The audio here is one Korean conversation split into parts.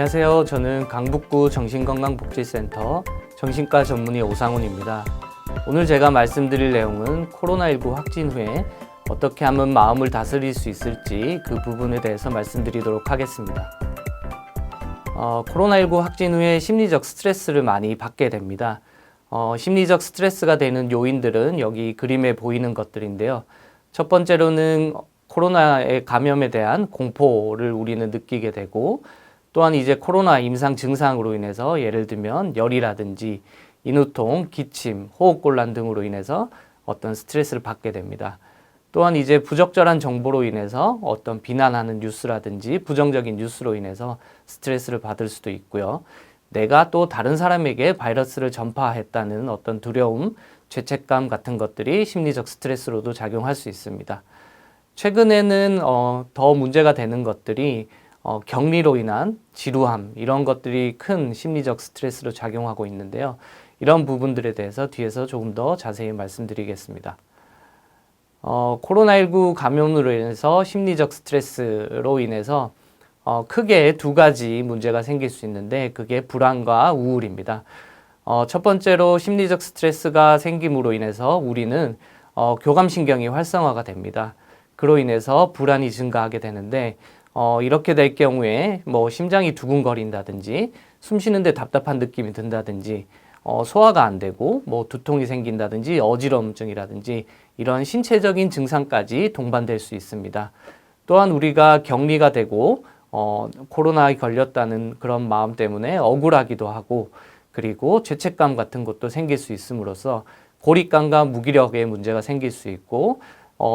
안녕하세요. 저는 강북구 정신건강복지센터 정신과 전문의 오상훈입니다. 오늘 제가 말씀드릴 내용은 코로나19 확진 후에 어떻게 하면 마음을 다스릴 수 있을지 그 부분에 대해서 말씀드리도록 하겠습니다. 코로나19 확진 후에 심리적 스트레스를 많이 받게 됩니다. 심리적 스트레스가 되는 요인들은 여기 그림에 보이는 것들인데요. 첫 번째로는 코로나의 감염에 대한 공포를 우리는 느끼게 되고, 또한 이제 코로나 임상 증상으로 인해서 예를 들면 열이라든지 인후통, 기침, 호흡곤란 등으로 인해서 어떤 스트레스를 받게 됩니다. 또한 이제 부적절한 정보로 인해서 어떤 비난하는 뉴스라든지 부정적인 뉴스로 인해서 스트레스를 받을 수도 있고요. 내가 또 다른 사람에게 바이러스를 전파했다는 어떤 두려움, 죄책감 같은 것들이 심리적 스트레스로도 작용할 수 있습니다. 최근에는 더 문제가 되는 것들이 격리로 인한 지루함, 이런 것들이 큰 심리적 스트레스로 작용하고 있는데요. 이런 부분들에 대해서 뒤에서 조금 더 자세히 말씀드리겠습니다. 코로나19 감염으로 인해서 심리적 스트레스로 인해서 크게 두 가지 문제가 생길 수 있는데, 그게 불안과 우울입니다. 첫 번째로 심리적 스트레스가 생김으로 인해서 우리는 교감신경이 활성화가 됩니다. 그로 인해서 불안이 증가하게 되는데, 이렇게 될 경우에 심장이 두근거린다든지 숨 쉬는데 답답한 느낌이 든다든지 소화가 안 되고 두통이 생긴다든지 어지러움증이라든지 이런 신체적인 증상까지 동반될 수 있습니다. 또한 우리가 격리가 되고 코로나에 걸렸다는 그런 마음 때문에 억울하기도 하고, 그리고 죄책감 같은 것도 생길 수 있음으로써 고립감과 무기력의 문제가 생길 수 있고,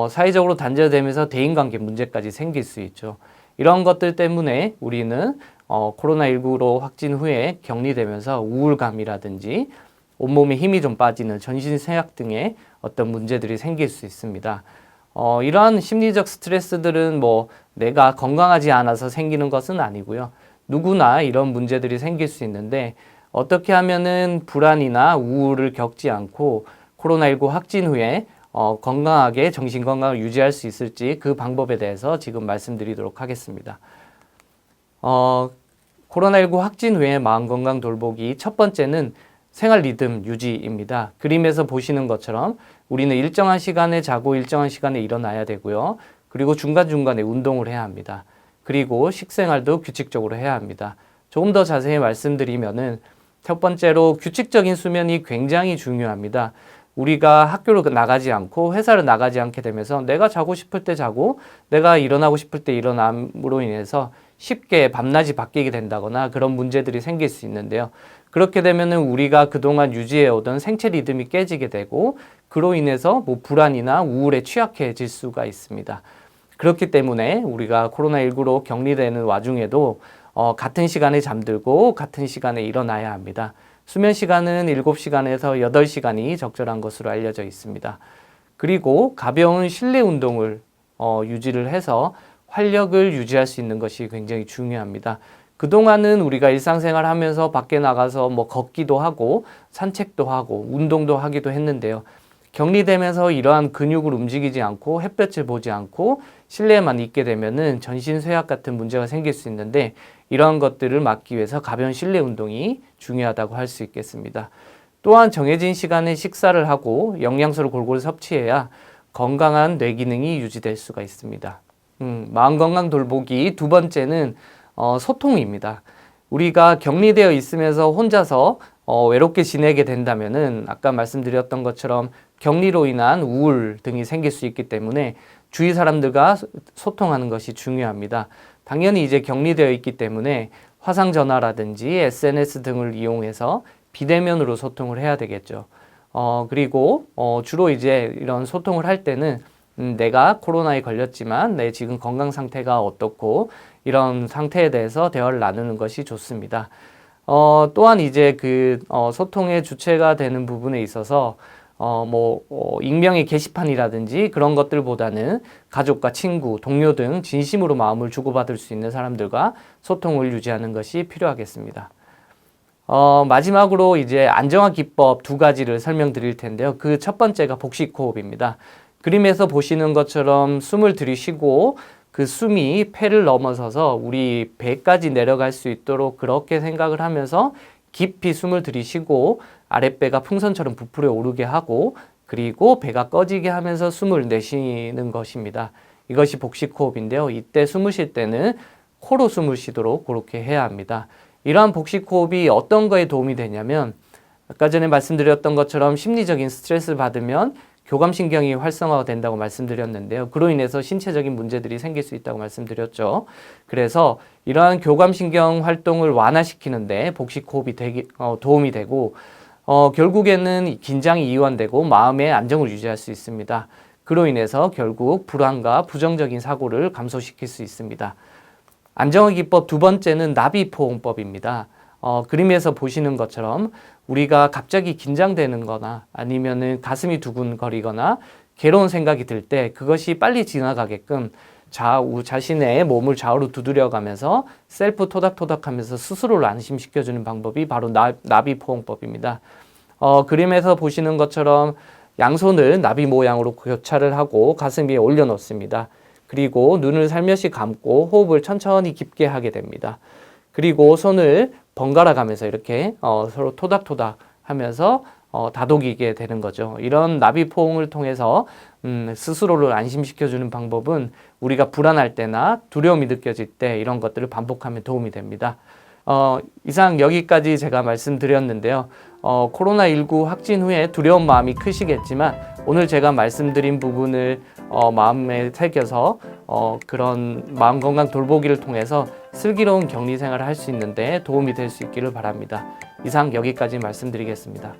사회적으로 단절되면서 대인관계 문제까지 생길 수 있죠. 이런 것들 때문에 우리는 코로나19로 확진 후에 격리되면서 우울감이라든지 온몸에 힘이 좀 빠지는 전신쇠약 등의 어떤 문제들이 생길 수 있습니다. 이러한 심리적 스트레스들은 내가 건강하지 않아서 생기는 것은 아니고요. 누구나 이런 문제들이 생길 수 있는데, 어떻게 하면은 불안이나 우울을 겪지 않고 코로나19 확진 후에 건강하게 정신건강을 유지할 수 있을지 그 방법에 대해서 지금 말씀드리도록 하겠습니다. 코로나19 확진 후에 마음건강 돌보기 첫 번째는 생활 리듬 유지입니다. 그림에서 보시는 것처럼 우리는 일정한 시간에 자고 일정한 시간에 일어나야 되고요. 그리고 중간중간에 운동을 해야 합니다. 그리고 식생활도 규칙적으로 해야 합니다. 조금 더 자세히 말씀드리면은 첫 번째로 규칙적인 수면이 굉장히 중요합니다. 우리가 학교를 나가지 않고 회사를 나가지 않게 되면서 내가 자고 싶을 때 자고 내가 일어나고 싶을 때 일어남으로 인해서 쉽게 밤낮이 바뀌게 된다거나 그런 문제들이 생길 수 있는데요. 그렇게 되면은 우리가 그동안 유지해오던 생체 리듬이 깨지게 되고, 그로 인해서 불안이나 우울에 취약해질 수가 있습니다. 그렇기 때문에 우리가 코로나19로 격리되는 와중에도 같은 시간에 잠들고 같은 시간에 일어나야 합니다. 수면 시간은 7시간에서 8시간이 적절한 것으로 알려져 있습니다. 그리고 가벼운 실내 운동을 유지를 해서 활력을 유지할 수 있는 것이 굉장히 중요합니다. 그동안은 우리가 일상생활 하면서 밖에 나가서 걷기도 하고 산책도 하고 운동도 하기도 했는데요. 격리되면서 이러한 근육을 움직이지 않고 햇볕을 보지 않고 실내에만 있게 되면은 전신쇠약 같은 문제가 생길 수 있는데, 이러한 것들을 막기 위해서 가벼운 실내 운동이 중요하다고 할 수 있겠습니다. 또한 정해진 시간에 식사를 하고 영양소를 골고루 섭취해야 건강한 뇌 기능이 유지될 수가 있습니다. 마음건강 돌보기 두 번째는 소통입니다. 우리가 격리되어 있으면서 혼자서 외롭게 지내게 된다면은 아까 말씀드렸던 것처럼 격리로 인한 우울 등이 생길 수 있기 때문에 주위 사람들과 소통하는 것이 중요합니다. 당연히 이제 격리되어 있기 때문에 화상전화라든지 SNS 등을 이용해서 비대면으로 소통을 해야 되겠죠. 그리고 주로 이제 이런 소통을 할 때는 내가 코로나에 걸렸지만 내 지금 건강 상태가 어떻고 이런 상태에 대해서 대화를 나누는 것이 좋습니다. 또한 이제 소통의 주체가 되는 부분에 있어서 익명의 게시판이라든지 그런 것들보다는 가족과 친구, 동료 등 진심으로 마음을 주고받을 수 있는 사람들과 소통을 유지하는 것이 필요하겠습니다. 마지막으로 이제 안정화 기법 두 가지를 설명드릴 텐데요. 그 첫 번째가 복식 호흡입니다. 그림에서 보시는 것처럼 숨을 들이쉬고 그 숨이 폐를 넘어서서 우리 배까지 내려갈 수 있도록 그렇게 생각을 하면서 깊이 숨을 들이쉬고 아랫배가 풍선처럼 부풀어 오르게 하고 그리고 배가 꺼지게 하면서 숨을 내쉬는 것입니다. 이것이 복식호흡인데요. 이때 숨을 쉴 때는 코로 숨을 쉬도록 그렇게 해야 합니다. 이러한 복식호흡이 어떤 거에 도움이 되냐면 아까 전에 말씀드렸던 것처럼 심리적인 스트레스를 받으면 교감신경이 활성화가 된다고 말씀드렸는데요. 그로 인해서 신체적인 문제들이 생길 수 있다고 말씀드렸죠. 그래서 이러한 교감신경 활동을 완화시키는데 복식호흡이 도움이 되고 결국에는 긴장이 이완되고 마음의 안정을 유지할 수 있습니다. 그로 인해서 결국 불안과 부정적인 사고를 감소시킬 수 있습니다. 안정화 기법 두 번째는 나비포옹법입니다. 그림에서 보시는 것처럼 우리가 갑자기 긴장되는 거나 아니면은 가슴이 두근거리거나 괴로운 생각이 들 때 그것이 빨리 지나가게끔 자신의 몸을 좌우로 두드려가면서 셀프 토닥토닥 하면서 스스로를 안심시켜주는 방법이 바로 나비포옹법입니다. 그림에서 보시는 것처럼 양손을 나비 모양으로 교차를 하고 가슴 위에 올려놓습니다. 그리고 눈을 살며시 감고 호흡을 천천히 깊게 하게 됩니다. 그리고 손을 번갈아 가면서 이렇게 서로 토닥토닥 하면서 다독이게 되는 거죠. 이런 나비포옹을 통해서 스스로를 안심시켜주는 방법은 우리가 불안할 때나 두려움이 느껴질 때 이런 것들을 반복하면 도움이 됩니다. 이상 여기까지 제가 말씀드렸는데요. 코로나19 확진 후에 두려운 마음이 크시겠지만 오늘 제가 말씀드린 부분을 마음에 새겨서 그런 마음건강 돌보기를 통해서 슬기로운 격리 생활을 할 수 있는데 도움이 될 수 있기를 바랍니다. 이상 여기까지 말씀드리겠습니다.